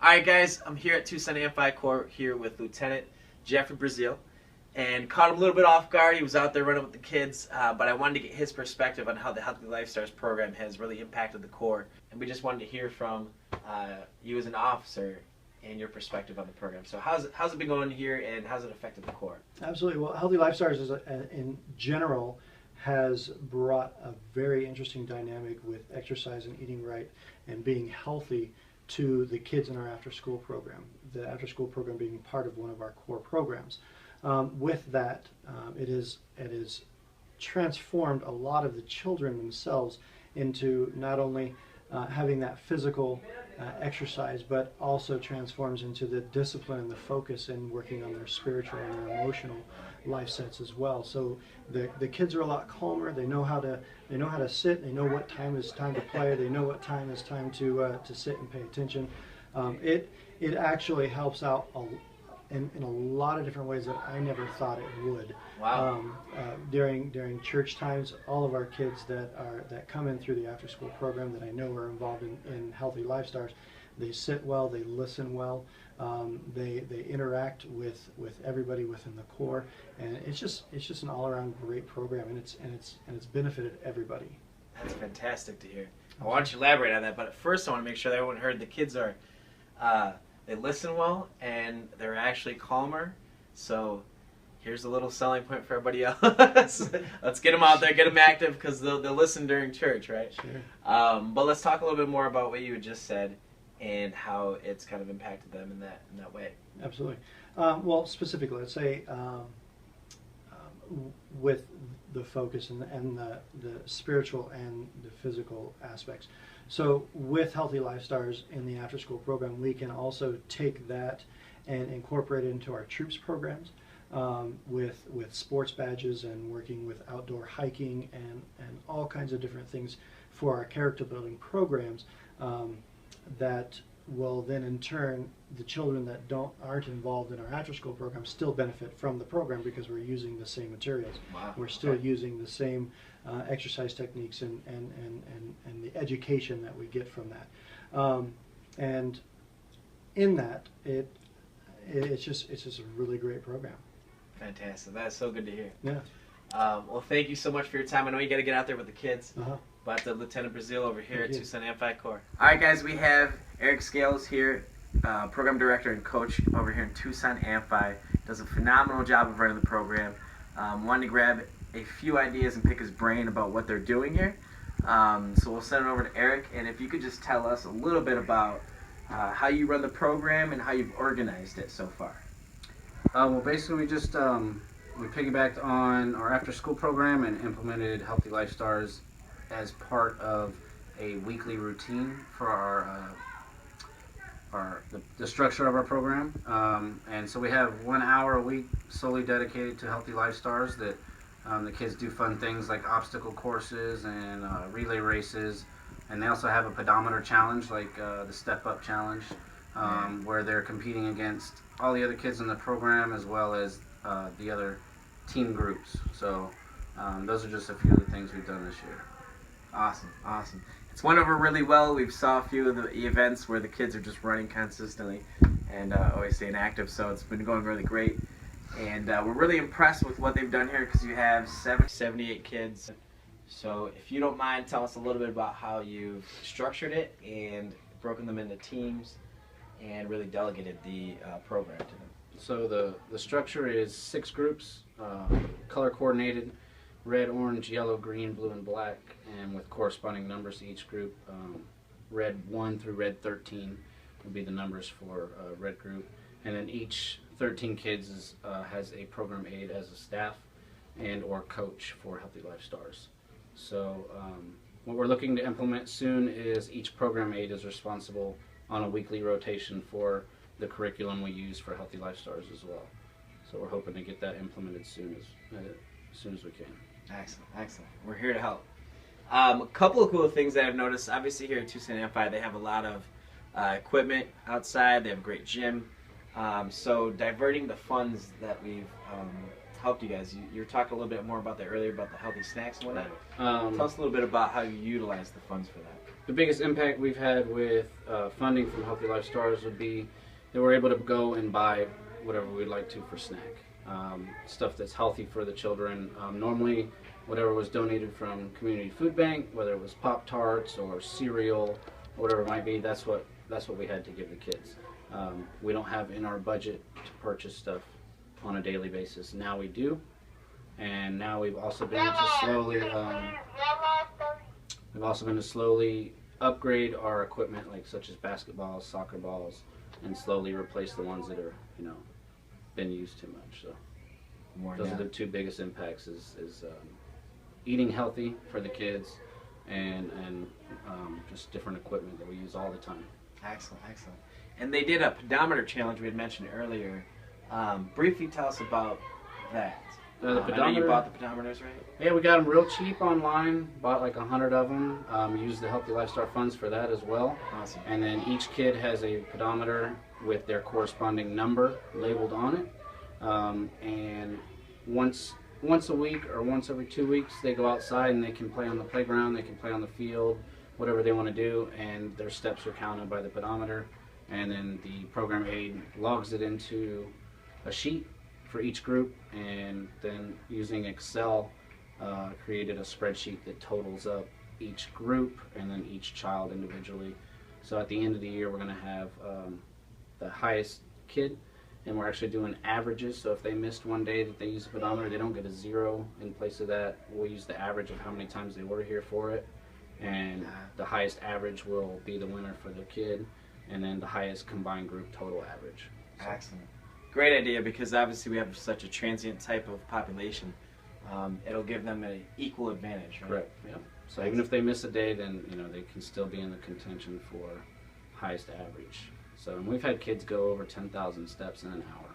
Alright guys, I'm here at Tucson Amphi Corps here with Lieutenant Jeffrey Brazil, and caught him a little bit off guard. He was out there running with the kids, but I wanted to get his perspective on how the Healthy Lifestyles program has really impacted the Corps, and we just wanted to hear from you as an officer and your perspective on the program. So how's it been going here, and how's it affected the Corps? Absolutely. Well, Healthy Lifestyles is in general has brought a very interesting dynamic with exercise and eating right and being healthy to the kids in our after-school program, the after-school program being part of one of our core programs. With that, it is transformed a lot of the children themselves into not only having that physical exercise, but also transforms into the discipline and the focus in working on their spiritual and their emotional life sets as well. So the kids are a lot calmer. They know how to sit. They know what time is time to play. They know what time is time to sit and pay attention. It actually helps out in a lot of different ways that I never thought it would. Wow. During church times, all of our kids that come in through the after school program that I know are involved in Healthy Lifestyles, they sit well, they listen well, they interact with everybody within the Corps, and it's just an all-around great program, and it's benefited everybody. That's fantastic to hear. I want you to elaborate on that, but at first I want to make sure that everyone heard the kids are they listen well and they're actually calmer. So here's a little selling point for everybody else. Let's get them out there, get them active, because they'll listen during church, right? Sure. But let's talk a little bit more about what you had just said and how it's kind of impacted them in that way. Absolutely. Well, specifically, let's say with the focus and the spiritual and the physical aspects. So with Healthy Lifestyles in the after-school program, we can also take that and incorporate it into our troops programs with sports badges and working with outdoor hiking and all kinds of different things for our character building programs that will then in turn, the children that aren't involved in our after-school program still benefit from the program because we're using the same materials. Wow. We're still using the same exercise techniques and the education that we get from that. And in that, it's just a really great program. Fantastic. That's so good to hear. Yeah. Well, thank you so much for your time. I know you got to get out there with the kids. Uh-huh. But Lieutenant Brazil over here Thank at you. Tucson Amphi Corps. All right, guys, we have Eric Scales here, program director and coach over here in Tucson Amphi. Does a phenomenal job of running the program. Wanted to grab a few ideas and pick his brain about what they're doing here. So we'll send it over to Eric, and if you could just tell us a little bit about how you run the program and how you've organized it so far. Well, basically, we just we piggybacked on our after-school program and implemented Healthy Lifestyles as part of a weekly routine for the structure of our program. And so we have 1 hour a week solely dedicated to Healthy Lifestyles that the kids do fun things like obstacle courses and relay races. And they also have a pedometer challenge like the Step Up Challenge where they're competing against all the other kids in the program as well as the other team groups. So those are just a few of the things we've done this year. Awesome, awesome. It's went over really well. We've saw a few of the events where the kids are just running consistently and always staying active, so it's been going really great. And we're really impressed with what they've done here because you have 78 kids. So if you don't mind, tell us a little bit about how you've structured it and broken them into teams and really delegated the program to them. So the structure is 6 groups, color coordinated. Red, orange, yellow, green, blue, and black, and with corresponding numbers to each group. Red 1 through red 13 will be the numbers for red group. And then each 13 kids has a program aide as a staff and or coach for Healthy Lifestyles. So what we're looking to implement soon is each program aide is responsible on a weekly rotation for the curriculum we use for Healthy Lifestyles as well. So we're hoping to get that implemented as soon as we can. Excellent, excellent. We're here to help. A couple of cool things that I've noticed, obviously here at Tucson Amphi, they have a lot of equipment outside. They have a great gym. So diverting the funds that we've helped you guys? You were talking a little bit more about that earlier, about the healthy snacks and whatnot. Tell us a little bit about how you utilize the funds for that. The biggest impact we've had with funding from Healthy Life Stars would be that we're able to go and buy whatever we'd like to for snack. Stuff that's healthy for the children. Normally, whatever was donated from Community Food Bank, whether it was Pop-Tarts or cereal, whatever it might be, that's what we had to give the kids. We don't have in our budget to purchase stuff on a daily basis. Now we do, and now we've also been to slowly upgrade our equipment, like such as basketballs, soccer balls, and slowly replace the ones that are, been used too much. So those are the two biggest impacts: is eating healthy for the kids, and just different equipment that we use all the time. Excellent, excellent. And they did a pedometer challenge we had mentioned earlier. Briefly tell us about that. The I know you bought the pedometers, right? Yeah, we got them real cheap online. Bought like 100 of them. Used the Healthy Lifestyle funds for that as well. Awesome. And then each kid has a pedometer with their corresponding number labeled on it. And once a week or once every 2 weeks, they go outside and they can play on the playground. They can play on the field, whatever they want to do, and their steps are counted by the pedometer. And then the program aide logs it into a sheet for each group, and then using Excel created a spreadsheet that totals up each group and then each child individually. So at the end of the year, we're going to have the highest kid, and we're actually doing averages. So if they missed one day that they use a pedometer, they don't get a 0 in place of that. We'll use the average of how many times they were here for it, and the highest average will be the winner for the kid, and then the highest combined group total average. So. Excellent. Great idea, because obviously we have such a transient type of population. It'll give them an equal advantage, right? Correct. Yeah. So even if they miss a day, then they can still be in the contention for highest average. So, and we've had kids go over 10,000 steps in an hour,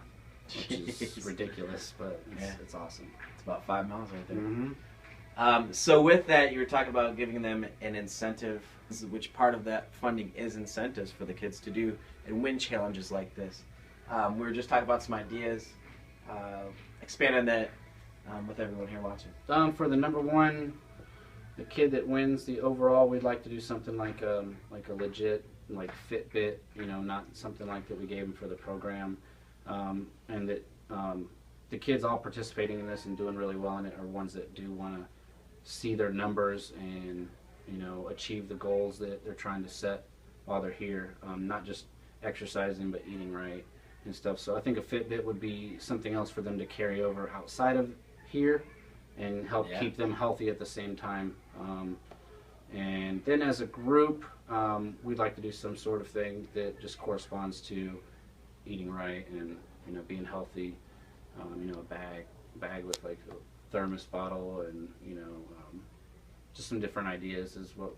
which is ridiculous, but it's awesome. It's about 5 miles right there. Mm-hmm. So with that, you were talking about giving them an incentive. Which part of that funding is incentives for the kids to do and win challenges like this? We were just talking about some ideas. Expand on that with everyone here watching. For the number one, the kid that wins the overall, we'd like to do something like a legit Fitbit, not something like that we gave them for the program, and that the kids all participating in this and doing really well in it are ones that do want to see their numbers and achieve the goals that they're trying to set while they're here, not just exercising but eating right and stuff. So I think a Fitbit would be something else for them to carry over outside of here and help keep them healthy at the same time. And then as a group, we'd like to do some sort of thing that just corresponds to eating right and being healthy. A bag with like a thermos bottle and just some different ideas is what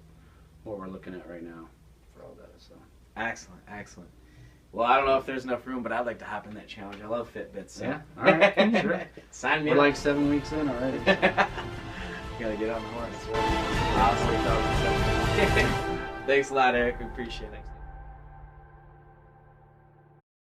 we're looking at right now for all that. So excellent, excellent. Well, I don't know if there's enough room, but I'd like to hop in that challenge. I love Fitbits. So. Yeah, all right, sure. Sign me We're up. like 7 weeks in already. You gotta get on the horse. Awesome. Thanks a lot, Eric. We appreciate it.